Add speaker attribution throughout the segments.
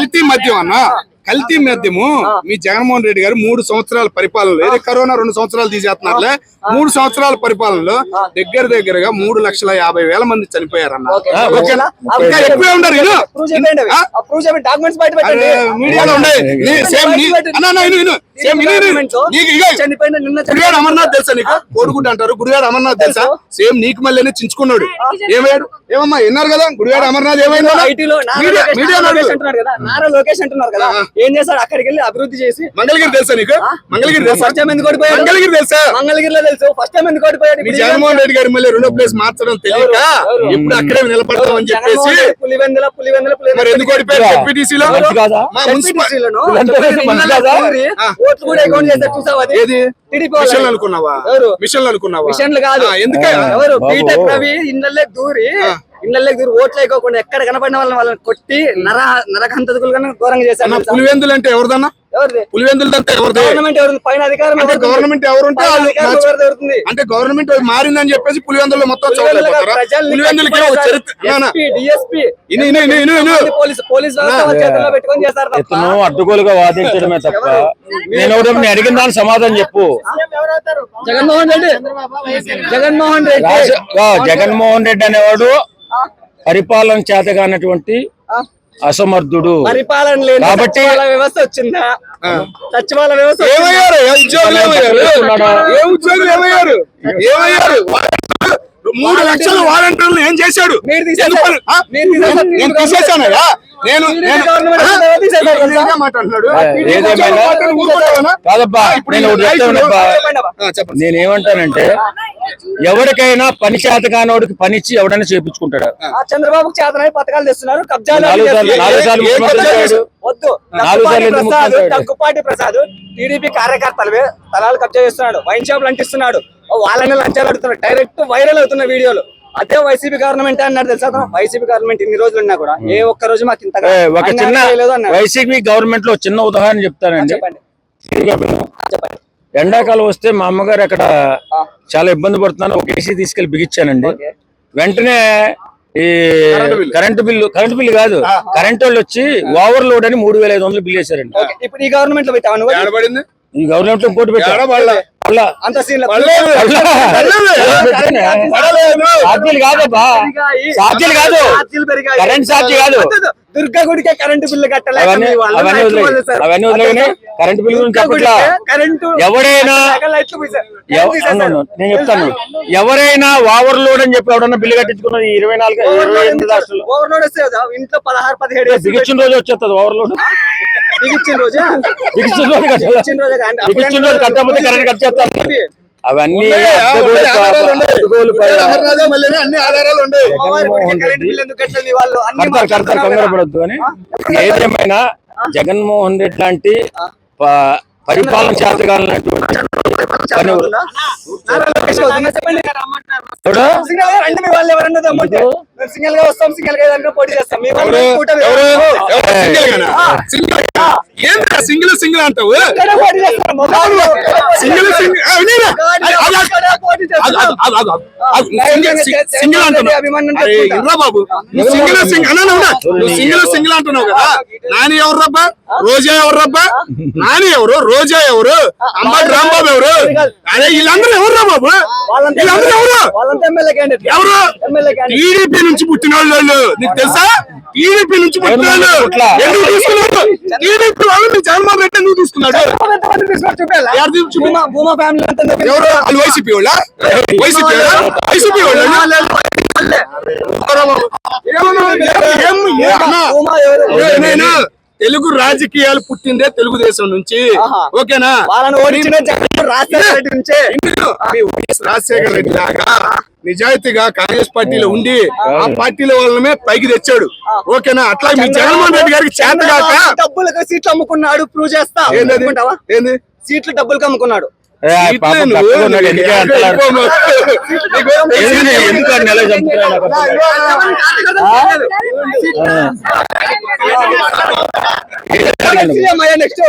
Speaker 1: కల్తీ మద్యం అన్న, కల్తీ మద్యము మీ జగన్మోహన్ రెడ్డి గారు 3 సంవత్సరాల పరిపాలనలో, ఏదో కరోనా 2 సంవత్సరాలు తీసేస్తున్నారులే, 3 సంవత్సరాల పరిపాలనలో దగ్గరగా 3,50,000 మంది చనిపోయారన్న. ఎక్కువే ఉండరు మీడియాలో ఉండే. గుడివాడ అమర్నాథ్ తెలుసా నీకు? కోడిగుడ్డ అంటారు, గుడివాడ అమర్నాథ్ తెలుసా? సేమ్ నీకు మళ్ళీ చించుకున్నాడు. ఏమయ్యాడు? ఏమమ్మా విన్నారు కదా గుడివాడ అమర్నాథ్ ఏమైందో?
Speaker 2: ఏం చేస్తాడు? అక్కడికి వెళ్ళి అభివృద్ధి చేసి.
Speaker 1: మంగళగిరి తెలుసా నీకు? మంగళగిరి తెలుసా? మంగళగిరి తెలుసా?
Speaker 2: మంగళగిరిలో తెలుసు. ఫస్ట్ టైం ఎందుకు ఓడిపోయాడు?
Speaker 1: జగన్మోహన్ రెడ్డి గారు మళ్ళీ 2వ ప్లేస్ మార్చడం తెలియక ఇప్పుడు అక్కడే నిలబడతామని చెప్పేసి మరి ఎందుకు ఓడిపోయారు? జెడ్పీటీసీలో
Speaker 2: ఓట్లు కూడా అకౌంట్ చేస్తారు. చూసావా?
Speaker 1: ఏది మిషన్లు అనుకున్నావా? మిషన్లు అనుకున్నావా?
Speaker 2: మిషన్లు కాదు. ఎందుకంటే ఎవరు బీటెక్ రవి ఇళ్ళల్లో దూరి ఓట్లు వేయకోకుండా ఎక్కడ కనపడిన వాళ్ళని కొట్టి నరకంతకులు కన్నా ఘోరంగా చేశారు.
Speaker 1: పులివెందులు అంటే ఎవరిదన్నా? పులివెందులు అంటే
Speaker 2: గవర్నమెంట్ ఎవరు? పైన అధికారం
Speaker 1: గవర్నమెంట్ ఎవరుంటే అంటే గవర్నమెంట్ మారిందని చెప్పేసి పులివెందులు మొత్తం పులివెందులకి
Speaker 2: పెట్టుకొని చేస్తారు.
Speaker 3: అడ్డుగోలుగా వాదించడమే తప్ప నేను అడిగిన దాని సమాధానం చెప్పు. జగన్మోహన్ రెడ్డి అనేవాడు పరిపాలన చేతగానటువంటి అసమర్థుడు.
Speaker 2: పరిపాలన లేదు కాబట్టి వ్యవస్థ వచ్చిందా? సచివాలయ వ్యవస్థ
Speaker 1: ఏమయ్యారు? ఏమయ్యారు? 3 లక్షల వాలంటీర్లు ఏం చేశాడు? నేను తీసేసానయ్యా. నేను
Speaker 3: నేనేమంటానంటే ఎవరికైనా పని చేత కానోడికి పనిచ్చి ఎవడైనా చేపించుకుంటాడు.
Speaker 2: చంద్రబాబు చేతనై పథకాలు తెస్తున్నారు. దగ్గుపాటి ప్రసాద్ టీడీపీ కార్యకర్తలవే స్థలాలు కబ్జా చేస్తున్నాడు. వైన్ షాపులు అంటిస్తున్నాడు. వాళ్ళని లంచాలు అడుగుతున్నాడు. డైరెక్ట్ వైరల్ అవుతున్న వీడియోలు. అదే వైసీపీ గవర్నమెంట్ అన్నారు తెలుసా? వైసీపీ గవర్నమెంట్ ఇన్ని రోజులు ఉన్నా కూడా ఏ ఒక్క రోజు మాకు ఇంత
Speaker 3: ఒక చిన్న వైసీపీ గవర్నమెంట్ లో చిన్న ఉదాహరణ చెప్తానండి. ఎండాకాలం వస్తే మా అమ్మగారు అక్కడ చాలా ఇబ్బంది పడుతున్నాను. ఒక ఏసీ తీసుకెళ్లి బిగించానండి. వెంటనే ఈ కరెంటు బిల్లు కాదు, కరెంట్ వాళ్ళు వచ్చి ఓవర్లోడ్ అని 3,500 బిల్ వేశారండి.
Speaker 2: ఇప్పుడు ఈ గవర్నమెంట్ లో పెట్టాను.
Speaker 3: ఈ గవర్నమెంట్ లో పోటీ పెట్టారు. సాధ్యాలు కాదబ్బా, సాధ్యాలు కాదు, కరెంట్ సాధ్యం కాదు.
Speaker 2: దుర్గా గుడికే కరెంటు బిల్లు కట్టాలి.
Speaker 3: అవన్నీ వదిలేగానే కరెంటు బిల్లు గురించి చెప్పట్లా. ఎవరైనా నేను చెప్తాను, ఎవరైనా ఓవర్లోడ్ అని చెప్పి ఎవడన్నా బిల్లు కట్టించుకున్నది 24 రాష్ట్రాలు
Speaker 2: ఓవర్లోడ్ వస్తే ఇంట్లో 16-17
Speaker 3: బిగించిన రోజు వచ్చేస్తుంది. ఓవర్లోడ్ బిగించిన రోజు కట్టకపోతే కరెంట్ కట్ చేస్తారు. అవన్నీ కంగారపడద్దు అని. ఏదేమైనా జగన్మోహన్ రెడ్డి లాంటి పరిపాలన చేతగాలన్నటువంటి
Speaker 2: సింగల్ గా వస్తాం, సింగల్ గా పోటీ చేస్తాం.
Speaker 1: సింగిల్ అంటావు? బాబు సింగిల్ అంటున్నావు కదా. నాని ఎవరు రబ్బా? రోజా ఎవరు రబ్బా? నాని ఎవరు? రోజా ఎవరు? అంబటి రాంబాబు ఎవరు? అదే వీళ్ళందరూ ఎవర్రా బాబు? వీళ్ళందరూ ఎవరు? టీడీపీ నుంచి పుట్టిన వాళ్ళు. నీకు తెలుసా? టీడీపీ నుంచి పుట్టిన వాళ్ళు ఎందుకు తీసుకున్నాడు? టీడీపీ వాళ్ళు జగన్మోహన్ రెడ్డి ఎందుకు తీసుకున్నాడు? ఎవరు? వాళ్ళు వైసీపీ వాళ్ళ? వైసీపీ వాళ్ళు నేను తెలుగు రాజకీయాలు పుట్టిందే తెలుగుదేశం నుంచి. ఓకేనా? రాజశేఖర రెడ్డి లాగా నిజాయితీగా కాంగ్రెస్ పార్టీలో ఉండి ఆ పార్టీల వాళ్ళమే పైకి తెచ్చాడు. ఓకేనా? అట్లా మీ జగన్మోహన్ రెడ్డి గారికి చేతగాక
Speaker 2: డబ్బులకు సీట్లు అమ్ముకున్నాడు. ప్రూవ్ చేస్తా. ఏంది? సీట్లు డబ్బులకు అమ్ముకున్నాడు.
Speaker 3: పాప పక్కగా ఉన్నాడు, ఎందుకే అంతలా ఎందుకు నెల చంపుతున్నాడు నాకు అర్థం కాదు.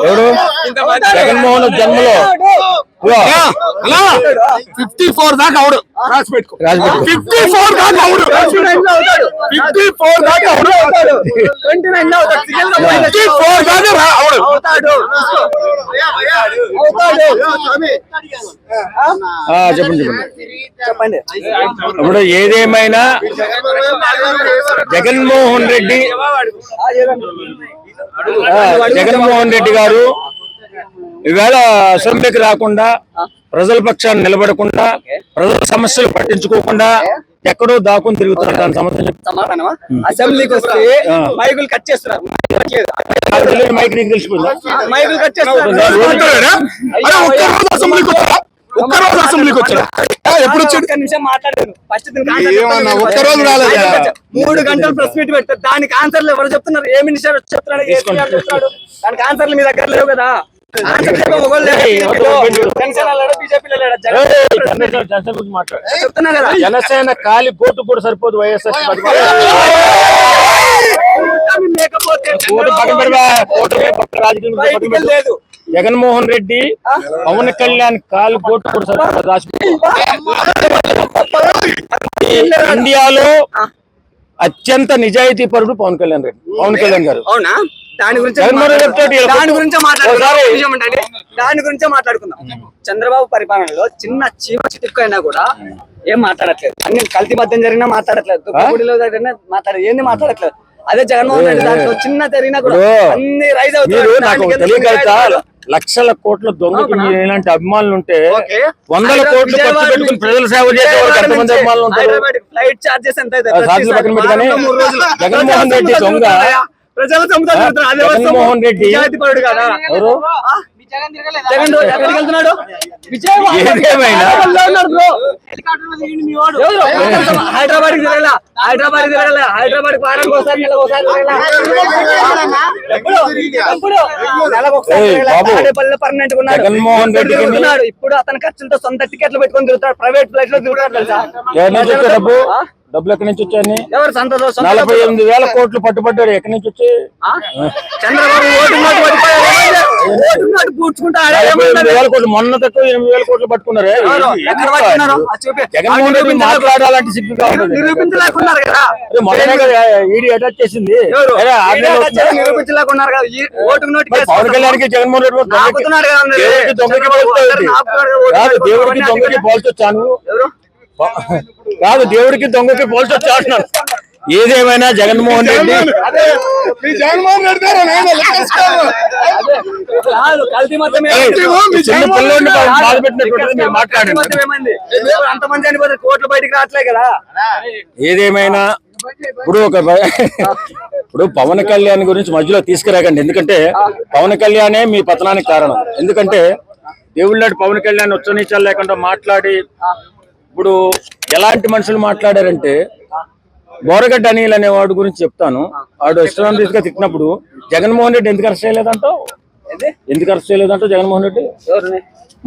Speaker 3: ఎవరు జగన్మోహన్ జన్మలో
Speaker 1: 54 దాకా అవుడు రాసి పెట్టుకో. 54 దాకా అవుడు. 54 దాకా అవుడు. 54 దాకా అవుడు.
Speaker 3: చెప్పండి. ఇప్పుడు ఏదేమైనా జగన్మోహన్ రెడ్డి గారు ఈవేళ అసెంబ్లీకి రాకుండా, ప్రజల పక్షాన్ని నిలబడకుండా, ప్రజల సమస్యలు పట్టించుకోకుండా ఎక్కడో దాక్కుని తిరుగుతున్నారు. దాని
Speaker 2: సమాధానమా? అసెంబ్లీకి వస్తే మైకులు కట్ చేస్తున్నారు.
Speaker 3: మైక్ నీకు తెలిసిపోయిందా?
Speaker 2: మైకులు కట్ చేస్తున్నారు.
Speaker 1: ఒక్కరోజు అసెంబ్లీకి వచ్చాడు. ఎప్పుడు వచ్చాడు?
Speaker 2: ఒక్క నిమిషం మాట్లాడాను. ఫస్ట్
Speaker 1: ఒక్కరోజు రాలేదు.
Speaker 2: 3 గంటలు ప్రెస్ మీట్ పెట్టారు. దానికి ఆన్సర్లు ఎవరు చెప్తున్నారు? ఏ మినిస్టర్ చెప్తున్నాడు? ఏ సీఎం చెప్తున్నాడు? దానికి ఆన్సర్లు మీ దగ్గర లేవు కదా. చెప్తున్నా కదా,
Speaker 3: జనసేన ఖాళీ కోర్టు కూడా సరిపోదు. వైఎస్ఆర్
Speaker 2: లేదు.
Speaker 3: జగన్మోహన్ రెడ్డి, పవన్ కళ్యాణ్ కాలు కోర్టు కూడా సరిపోదు. ఇండియాలో అత్యంత నిజాయితీ పరుడు పవన్ కళ్యాణ్ గారు.
Speaker 2: అవునా? దాని గురించి మాట్లాడుకుందాం. చంద్రబాబు పరిపాలనలో చిన్న చీమ చిటుక్కు అయినా కూడా ఏం మాట్లాడట్లేదు. అన్ని కల్తీ మధ్యం జరిగినా మాట్లాడట్లేదు. గుడిలో జరిగినా ఏంది మాట్లాడట్లేదు. అదే జగన్మోహన్ రెడ్డి దాంట్లో చిన్న జరిగినా కూడా అన్ని రైజ్ అవుతాయి.
Speaker 3: లక్షల కోట్ల దొంగకు ఇలాంటి అభిమానులు ఉంటే 100 కోట్లు ఖర్చు పెట్టుకుని ప్రజల సేవ చేసే వాళ్ళకి ఎంతమంది అభిమానులు ఉంటారు?
Speaker 2: ఫ్లైట్ చార్జెస్ ఎంత?
Speaker 3: జగన్మోహన్ రెడ్డి దొంగ.
Speaker 2: ప్రజల
Speaker 3: జగన్మోహన్ రెడ్డి ఎవరు?
Speaker 2: హైదరాబాద్ తిరగల. హైదరాబాద్ వారానికి ఒకసారి, నెలకు ఒకసారి పర్మనెంట్ ఉన్నాడు.
Speaker 3: జగన్మోహన్ రెడ్డి
Speaker 2: ఇప్పుడు అతని ఖర్చులతో సొంత టికెట్లు పెట్టుకొని తిరుగుతాడు. ప్రైవేట్ ఫ్లైట్ లో తిరుగుతాడు. తెలుసా?
Speaker 3: డబ్బులు ఎక్కడి నుంచి వచ్చాయని?
Speaker 2: ఎవరు?
Speaker 3: 48,000 కోట్లు పట్టుబడ్డాడు. ఎక్కడి నుంచి వచ్చి?
Speaker 2: చంద్రబాబు
Speaker 3: మొన్న తక్కువ 8,000 కోట్లు పట్టుకున్నారు. జగన్మోహన్ రెడ్డి మాట్లాడాలంటే సిగ్గుగా ఉంటుంది.
Speaker 2: నిరూపించలేకున్నారు కదా.
Speaker 3: మొదలనే ఈడీ అటాచ్ చేసింది.
Speaker 2: నిరూపించలేకున్నారు కదా.
Speaker 3: పవన్ కళ్యాణ్కి జగన్మోహన్ రెడ్డి దొంగకి దొంగకి పోల్చొచ్చాను కాదు, దేవుడికి దొంగకి పోల్చొచ్చా అంటున్నాను. ఏదేమైనా జగన్మోహన్ రెడ్డి చిన్న పిల్లల్ని బాధ పెట్టినట్టు మీరు మాట్లాడండి.
Speaker 2: అంతమంది చనిపోతే కోట్లు బయటికి రావట్లే కదా.
Speaker 3: ఏదేమైనా ఇప్పుడు పవన్ కళ్యాణ్ గురించి మధ్యలో తీసుకురాకండి. ఎందుకంటే పవన్ కళ్యాణే మీ పతనానికి కారణం. ఎందుకంటే దేవుళ్ళ పవన్ కళ్యాణ్ ఉచ్చనీచాలు లేకుండా మాట్లాడి, ఇప్పుడు ఎలాంటి మనుషులు మాట్లాడారంటే, బోరగడ్డ అనిల్ అనే వాడి గురించి చెప్తాను. వాడు ఇష్టంగా తిట్టినప్పుడు జగన్మోహన్ రెడ్డి ఎందుకు అరెస్ట్ చేయలేదంటావు? జగన్మోహన్ రెడ్డి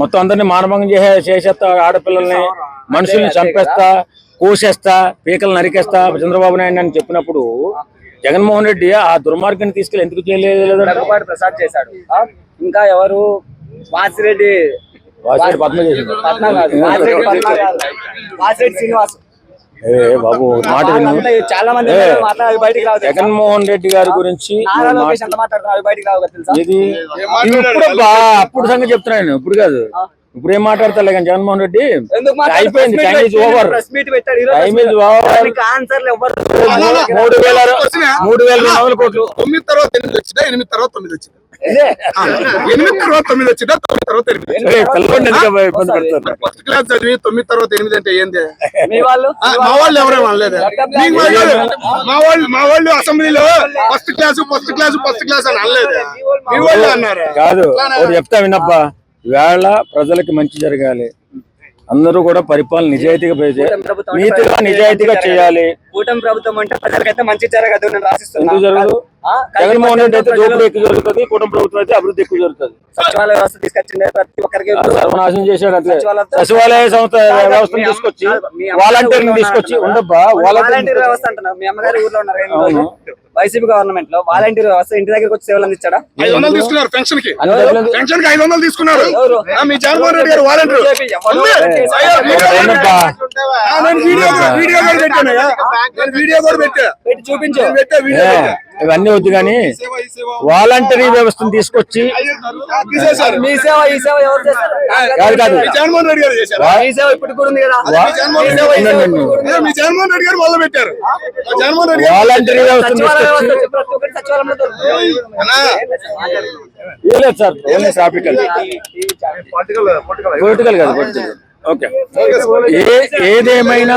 Speaker 3: మొత్తం అందరినీ మానభంగం చేసేస్తా, ఆడపిల్లల్ని మనుషుల్ని చంపేస్తా, కోసేస్తా, పీకలు నరికేస్తా చంద్రబాబు నాయుడు అని చెప్పినప్పుడు జగన్మోహన్ రెడ్డి ఆ దుర్మార్గాన్ని తీసుకెళ్ళి ఎందుకు చేయలేదు?
Speaker 2: ప్రసాద్ చేశాడు. ఇంకా ఎవరు? వాసిరెడ్డి
Speaker 3: పద్మ చేసింది.
Speaker 2: వాసిరెడ్డి శ్రీనివాస్.
Speaker 3: బాబు మాట
Speaker 2: చాలా మంది బయటికి రావు.
Speaker 3: జగన్మోహన్ రెడ్డి గారి గురించి
Speaker 2: బయటికి రావు తెలుసా?
Speaker 3: అప్పుడు సంగతి చెప్తున్నాను, ఇప్పుడు కాదు. ఇప్పుడు ఏం మాట్లాడతారు కానీ జగన్మోహన్ రెడ్డి అయిపోయింది. Time is over. 3,200 కోట్లు.
Speaker 1: 9 తర్వాత 8 వచ్చిందా? 8 తర్వాత 9 వచ్చిందా? 8 తర్వాత 9 వచ్చిందా? 9 తర్వాత 8. ఫస్ట్ క్లాస్ చదివి 9 తర్వాత 8 అంటే ఏంది? మా వాళ్ళు ఎవరేమో అనలేదు. మా వాళ్ళు అసెంబ్లీలో ఫస్ట్ క్లాస్ అని అనలేదు. మీ వాళ్ళు అన్నారు.
Speaker 3: కాదు, చెప్తా విన్నప్పా. వేళ ప్రజలకి మంచి జరగాలి, అందరూ కూడా పరిపాలన నిజాయితీగా నీతిగా నిజాయితీగా చేయాలి.
Speaker 2: కూటమి ప్రభుత్వం అంటే ప్రజలకైతే మంచి జరగదు.
Speaker 3: ఎందుకు జరగదు? జగన్మోహన్ రెడ్డి అయితే దోపిడీ ఎక్కువ జరుగుతుంది, కుటుంబ ప్రభుత్వం అయితే అభివృద్ధి ఎక్కువ జరుగుతుంది.
Speaker 2: సచివాలయ వ్యవస్థ తీసుకొచ్చింది ప్రతి ఒక్కరికి
Speaker 3: సర్వనాశనం చేశాడు అంతే. సచివాలయ సంస్థ వ్యవస్థను తీసుకొచ్చి వాలంటీర్ని తీసుకొచ్చి ఉండబ్బా
Speaker 2: వాలంటీర్ వ్యవస్థ అంటున్నారు. మీ అమ్మగారి ఊర్లో ఉన్నారు వైసీపీ గవర్నమెంట్ లో వాలంటీర్ వ్యవస్థ ఇంటి దగ్గరకు వచ్చి సేవలు అందించాడా?
Speaker 1: 500 తీసుకున్నారు పెన్షన్ కి.
Speaker 3: అన్ని డబ్బులు
Speaker 1: పెన్షన్ కి 500 తీసుకున్నారు. మీ జగన్మోహన్ రెడ్డి గారు వాలంటీర్.
Speaker 3: ఏంటబ్బా?
Speaker 1: నేను వీడియో కూడా పెట్టానయ్యా. నేను వీడియో కూడా పెట్టా.
Speaker 2: పెట్టి చూపించు.
Speaker 1: వీడియో పెట్టా.
Speaker 3: ఇవన్నీ వద్దు కానీ వాలంటరీ వ్యవస్థను తీసుకొచ్చి
Speaker 1: తీసేశారు.
Speaker 2: మీ సేవ ఈ సేవ ఎవరు చేస్తారు?
Speaker 3: కాదు
Speaker 1: మీ జగన్మోహన్ రెడ్డి గారు చేశారు.
Speaker 2: ఈ సేవ ఇప్పుడు కూడా ఉంది కదా.
Speaker 1: మీ జగన్మోహన్ రెడ్డి గారు మొదలు పెట్టారు. జగన్మోహన్ రెడ్డి గారు
Speaker 3: వాలంటరీ వ్యవస్థను
Speaker 2: సచివాలయ
Speaker 3: తీసుకొచ్చి
Speaker 2: వ్యవస్థ వచ్చి ప్రతి ఒక్కటి సచివాలయంలో దొరుకుతుంది.
Speaker 3: లేదు సార్, ఓన్లీ ట్రాఫికల్ పొలిటికల్ కాదు, పొలిటికల్. ఓకే, ఏదేమైనా